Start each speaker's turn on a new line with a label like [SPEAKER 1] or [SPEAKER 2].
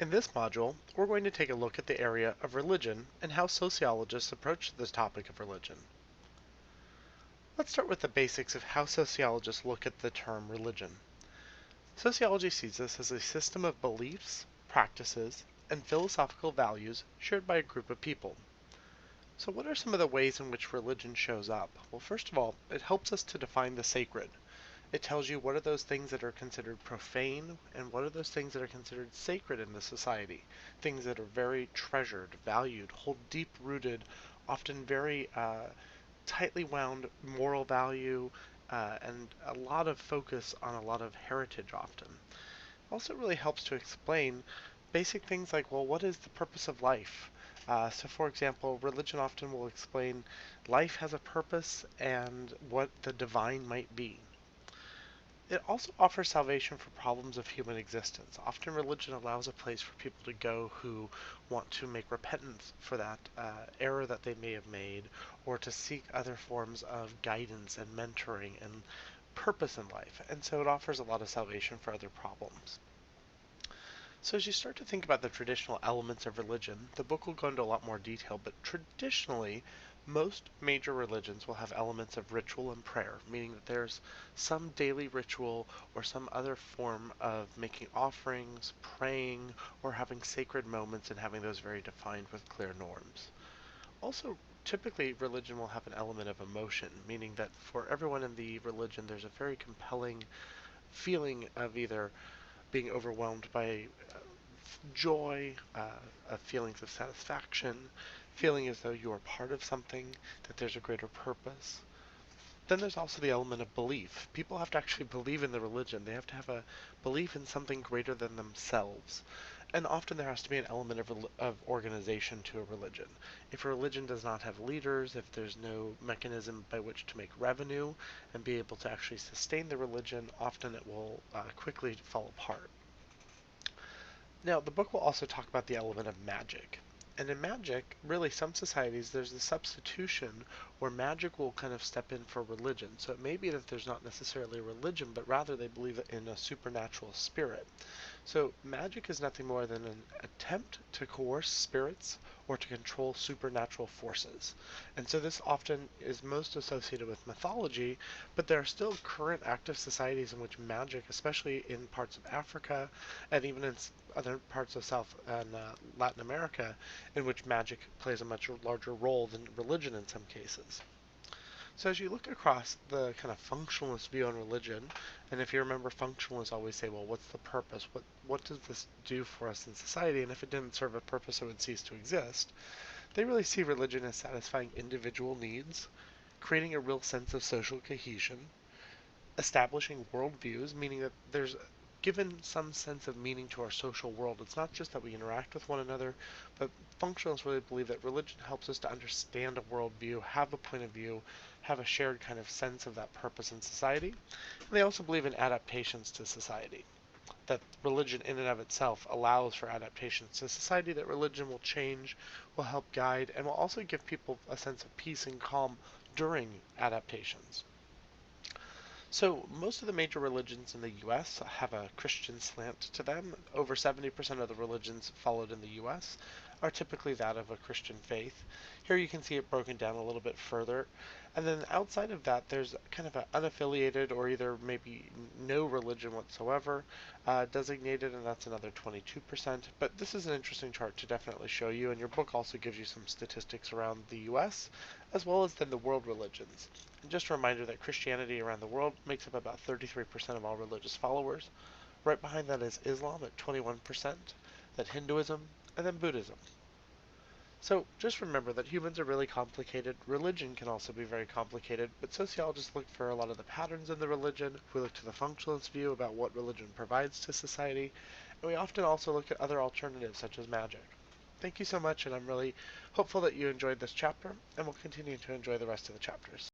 [SPEAKER 1] In this module, we're going to take a look at the area of religion and how sociologists approach this topic of religion. Let's start with the basics of how sociologists look at the term religion. Sociology sees this as a system of beliefs, practices, and philosophical values shared by a group of people. So what are some of the ways in which religion shows up? Well, first of all, it helps us to define the sacred. It tells you what are those things that are considered profane and what are those things that are considered sacred in the society. Things that are very treasured, valued, hold deep-rooted, often very tightly wound moral value, and a lot of focus on a lot of heritage often. Also, it really helps to explain basic things like, well, what is the purpose of life? So, for example, religion often will explain life has a purpose and what the divine might be. It also offers salvation for problems of human existence. Often religion allows a place for people to go who want to make repentance for that error that they may have made, or to seek other forms of guidance and mentoring and purpose in life. And so it offers a lot of salvation for other problems. So as you start to think about the traditional elements of religion, the book will go into a lot more detail, but traditionally, most major religions will have elements of ritual and prayer, meaning that there's some daily ritual or some other form of making offerings, praying, or having sacred moments and having those very defined with clear norms. Also, typically religion will have an element of emotion, meaning that for everyone in the religion there's a very compelling feeling of either being overwhelmed by joy, feelings of satisfaction, feeling as though you are part of something, that there's a greater purpose. Then there's also the element of belief. People have to actually believe in the religion. They have to have a belief in something greater than themselves. And often there has to be an element of organization to a religion. If a religion does not have leaders, if there's no mechanism by which to make revenue and be able to actually sustain the religion, often it will quickly fall apart. Now, the book will also talk about the element of magic. And in magic, really, some societies, there's a substitution where magic will kind of step in for religion. So it may be that there's not necessarily a religion, but rather they believe in a supernatural spirit. So magic is nothing more than an attempt to coerce spirits or to control supernatural forces. And so this often is most associated with mythology, but there are still current active societies in which magic, especially in parts of Africa and even in other parts of South and Latin America, in which magic plays a much larger role than religion in some cases. So as you look across the kind of functionalist view on religion, and if you remember, functionalists always say, well, what's the purpose? What does this do for us in society? And if it didn't serve a purpose, it would cease to exist. They really see religion as satisfying individual needs, creating a real sense of social cohesion, establishing worldviews, meaning that there's given some sense of meaning to our social world. It's not just that we interact with one another, but functionalists really believe that religion helps us to understand a worldview, have a point of view, have a shared kind of sense of that purpose in society. And they also believe in adaptations to society, that religion in and of itself allows for adaptations to society, that religion will change, will help guide, and will also give people a sense of peace and calm during adaptations. So most of the major religions in the US have a Christian slant to them. Over 70% of the religions followed in the US are typically that of a Christian faith. Here you can see it broken down a little bit further. And then outside of that, there's kind of an unaffiliated or either maybe no religion whatsoever designated, and that's another 22%. But this is an interesting chart to definitely show you, and your book also gives you some statistics around the US as well as then the world religions. And just a reminder that Christianity around the world makes up about 33% of all religious followers. Right behind that is Islam at 21%, then Hinduism, and then Buddhism. So just remember that humans are really complicated. Religion can also be very complicated, but sociologists look for a lot of the patterns in the religion. We look to the functionalist view about what religion provides to society, and we often also look at other alternatives such as magic. Thank you so much, and I'm really hopeful that you enjoyed this chapter, and will continue to enjoy the rest of the chapters.